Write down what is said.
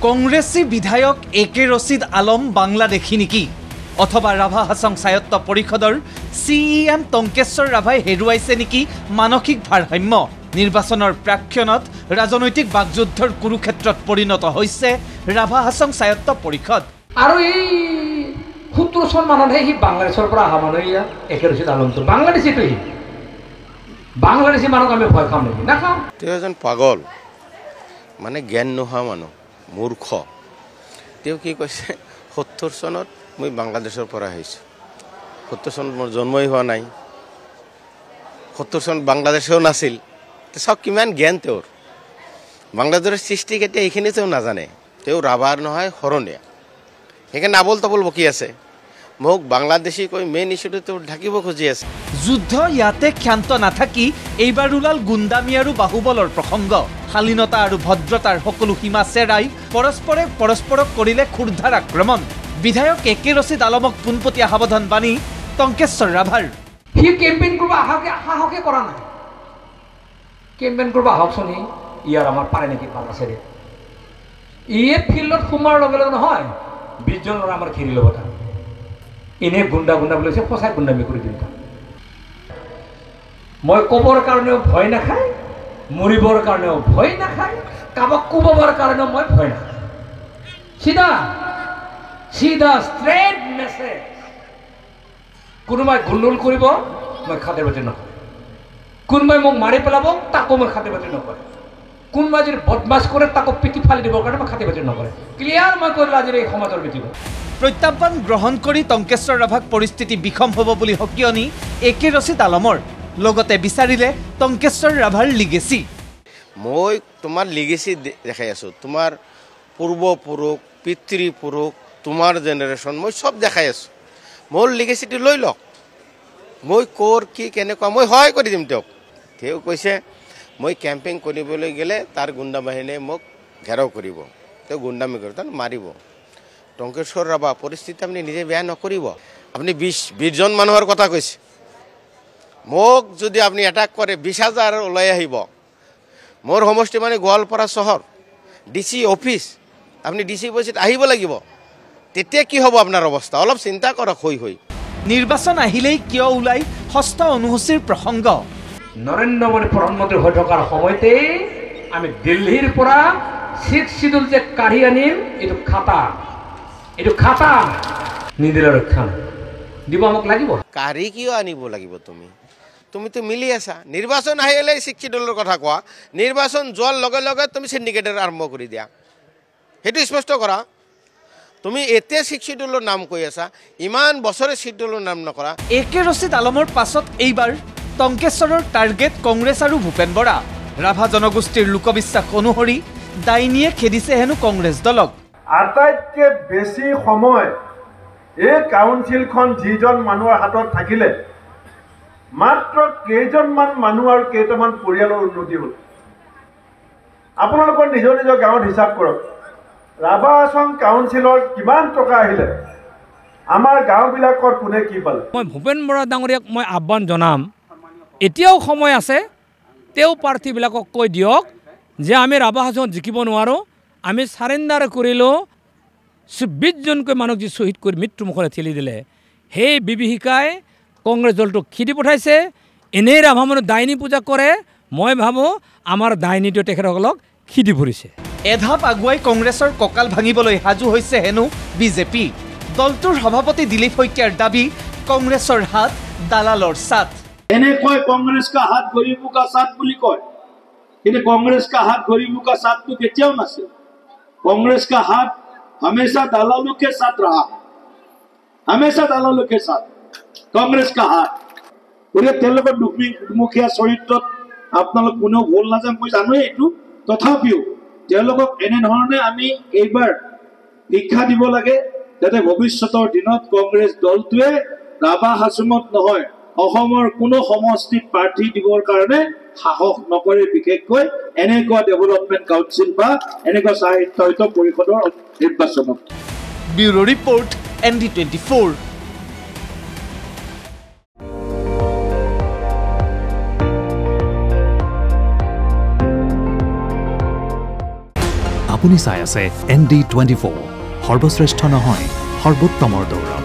কংগ্ৰেছী বিধায়ক একে ৰছিদ আলম বাংলাদেশী নেকি অথবা ৰাভা হাছং স্বায়ত্ত পৰিষদৰ CEM টংকেশ্বৰ ৰাভাই হেৰুৱাইছে নেকি মানসিক ভাৰসাম্য নিৰ্বাচনৰ প্ৰাক্ষণত ৰাজনৈতিক বাকযুদ্ধৰ কুৰুক্ষেত্ৰত পৰিণত হৈছে ৰাভা হাছং স্বায়ত্ত পৰিষদ আৰু এই 17 চন মানতহে হি বাংলাদেশৰ পৰা অহা মানুহ একে ৰছিদ আলমটো বাংলাদেশী মানুহ আমি ভয় খাম নেকি নাখাম তেওঁ এজন পাগল মানে জ্ঞান নোহোৱা মানুহ মূৰ্খ তেওঁ কি কৈছে 70 চনত মই বাংলাদেশৰ পৰা আহিছোঁ 70 চনত মোৰ জন্মই হোৱা নাই 70 চনত বাংলাদেশেও নাছিল চাওক কিমান জ্ঞান তেওঁৰ বাংলাদেশৰ সৃষ্টি কেতিয়া এইখিনি তেওঁ নাজানে তেওঁ ৰাভাৰ নহয় শৰণীয়া সেইকাৰণে আবল তাবল বকি আছে মোক বাংলাদেশী কৈ মেইন ইস্যুটো তেওঁ ঢাকিব খুজি আছে যুদ্ধ ইয়াতে ক্ষান্ত নাথাকি এইবাৰ ওলাল গুণ্ডামী আৰু বাহুবলৰ প্ৰসংগ শালীনতা আৰু ভদ্ৰতাৰ সকলো সীমা চেৰাই পৰস্পৰক কৰিলে ক্ষুৰ্ধাৰ আক্ৰমণ বিধায়ক একে ৰছিদ আলমক পোনপটীয়া সাৱধান বাণী টংকেশ্বৰ ৰাভাৰ সি কেম্পেইন কৰিব সাহসে কৰা নাই কেম্পেইন কৰিব আহকচোন ইয়াৰ আমাৰ পাৰে নেকি ভাল আছে দে ইয়ে ফিল্ডত সোমাৰ লগে লগে নহয় 20 জন ল'ৰা আমাৰ ঘেৰি ল'ব তাক এনে গুণ্ডা বুলি কৈছে সঁচাই গুণ্ডামি কৰি দিম মই ক'বৰ কাৰণেও ভয় নাখায় মৰিবৰ কাৰণেও ভয় নাখায় কাবাক কোবাবৰ কাৰণেও মই ভয় নাখায় সিধা ষ্ট্ৰেট মেছেজ কোনোবাই গুণ্ডুল কৰিব মই খাতিৰ বাতি নকৰোঁ কোনোবাই মোক মাৰি পেলাব তাকো মই খাতিৰ বাতি নকৰোঁ কোনোবাই যদি বদমাছ কৰে তাকো পিঠি ফালি দিবৰ কাৰণে মই খাতিৰ বাতি নকৰোঁ ক্লিয়াৰ মই কৰিলোঁ আজিৰ এই সমাজৰ ভিত্তিত প্ৰত্যাহ্বান গ্ৰহণ কৰি টংকেশ্বৰ ৰাভাক পৰিস্থিতি বিষম হ'ব বুলি সকিয়নি একে ৰছিদ আলমৰ লগতে বিচাৰিলে টংকেশ্বৰ ৰাভাৰ লিগেচি মই তোমাৰ লিগেচি দেখাই আছোঁ তোমাৰ পূৰ্বপুৰুষ পিতৃপুৰুষ তোমাৰ জেনেৰেশ্যন মই চব দেখাই আছোঁ মোৰ লিগেচিটো লৈ লওক মই ক'ৰ কি কেনেকুৱা মই সহায় কৰি দিম তেওঁ কৈছে মই কেম্পেইন কৰিবলৈ গ'লে তাৰ গুণ্ডা বাহিনীয়ে মোক ঘেৰাও কৰিব তেওঁ গুণ্ডামি কৰিব তাক মাৰিব টংকেশ্বৰ ৰাভা পৰিস্থিতি আপুনি নিজে বেয়া নকৰিব আপুনি 20 জন মানুহৰ কথা কৈছে মোক যদি আপুনি এটাক কৰে 20,000 ওলাই আহিব মোৰ সমষ্টি মানে গোৱালপাৰা চহৰ ডিচি অফিচ আপুনি ডিচি অফিচত আহিব লাগিব তেতিয়া কি হ'ব আপোনাৰ অৱস্থা অলপ চিন্তা কৰক হৈ নিৰ্বাচন আহিলেই কিয় ওলাই ষষ্ঠ অনুসূচীৰ প্ৰসংগ নৰেন্দ্ৰ মোদী প্ৰধানমন্ত্ৰী হৈ থকাৰ সময়তে আমি দিল্লীৰ পৰা 6 শিডিউল যে কাঢ়ি আনিম এইটো খাতা নিদিলে ৰক্ষা দিব আমাক লাগিব কাঢ়ি কিয় আনিব লাগিব তুমিতো মিলি আছা নিৰ্বাচন আহিলে 6 শিডিউলৰ কথা কোৱা নিৰ্বাচন যোৱাৰ লগে লগে তুমি সিন্ডিকেটৰ আৰম্ভ কৰি দিয়া সেইটো স্পষ্ট কৰা তুমি এতে 6 শিডিউলৰ নাম কৈ আছা ইমান বছৰে শিডিউলৰ নাম নকৰা একে ৰছিদ আলমৰ পাছত এইবাৰ টংকেশ্বৰৰ টাৰ্গেট কংগ্ৰেছ আৰু ভূপেন বৰা ৰাভা জনগোষ্ঠীৰ লোকবিশ্বাস অনুসৰি ডাইনিয়ে খেদিছে হেনো কংগ্ৰেছ দলক আটাইতকৈ বেছি সময় এই কাউন্সিলখন যিজন মানুহৰ হাতত থাকিলে মাত্ৰ কেইজনমান মানুহ আৰু কেইটামান পৰিয়ালৰ উন্নতি হ'ল আপোনালোকৰ নিজৰ গাঁৱত হিচাপ কৰক ৰাভা হাছং কাউন্সিলৰ কিমান টকা আহিলে আমাৰ গাঁওবিলাকত কোনে কি পালে মই ভূপেন বৰা ডাঙৰীয়াক মই আহ্বান জনাম এতিয়াও সময় আছে তেওঁ প্ৰাৰ্থীবিলাকক কৈ দিয়ক যে আমি ৰাভা হাছঙত জিকিব নোৱাৰোঁ আমি সাৰেণ্ডাৰ কৰিলোঁ 20 জনকৈ মানুহক যি শ্বহীদ কৰি মৃত্যুমুখলৈ ঠেলি দিলে সেই বিভীষিকাই কংগ্ৰেছ দলটোক খেদি পঠাইছে এনেই ৰাভা মানুহ ডাইনী পূজা কৰে মই ভাবোঁ আমাৰ ডাইনীটো তেখেতসকলক খেদি ফুৰিছে এধাপ আগুৱাই কংগ্ৰেছৰ কঁকাল ভাঙিবলৈ সাজু হৈছে হেনো বিজেপি দলটোৰ সভাপতি দিলীপ শইকীয়াৰ দাবী কংগ্ৰেছৰ হাত দালালৰ ছাট এনেকৈ কংগ্ৰেছ কা হাত গৰীবো কা ছাট বুলি কয় কিন্তু কংগ্ৰেছ কা হাত গरीबों का साथ तो কেতিয়াও নাছিল कांग्रेस का हाथ हमेशा दलालों के साथ रहा हमेशा दलालों के साथ कांग्रेस का हाथ ওরে তেলক দুমুখীয়া চৰিত্ৰত আপোনালোক কোনো ভুল নাজান মই জানো এইটো তথাপিও তেওঁলোকক এনে ধৰণে আমি এইবাৰ শিক্ষা দিব লাগে যাতে ভৱিষ্যতৰ দিনত কংগ্ৰেছ দলটোৱে ৰাভা হাছঙত নহয় অসমৰ কোনো সমষ্টিত প্ৰাৰ্থী দিবৰ কাৰণে সাহস নকৰে বিশেষকৈ এনেকুৱা ডেভেলপমেণ্ট কাউন্সিল বা এনেকুৱা সাহিত্য পৰিষদৰ নিৰ্বাচনত ব্যুৰো ৰিপৰ্ট ND24 আপুনি চাই আছে ND24 সৰ্বশ্ৰেষ্ঠ নহয় সৰ্বোত্তমৰ দৌৰ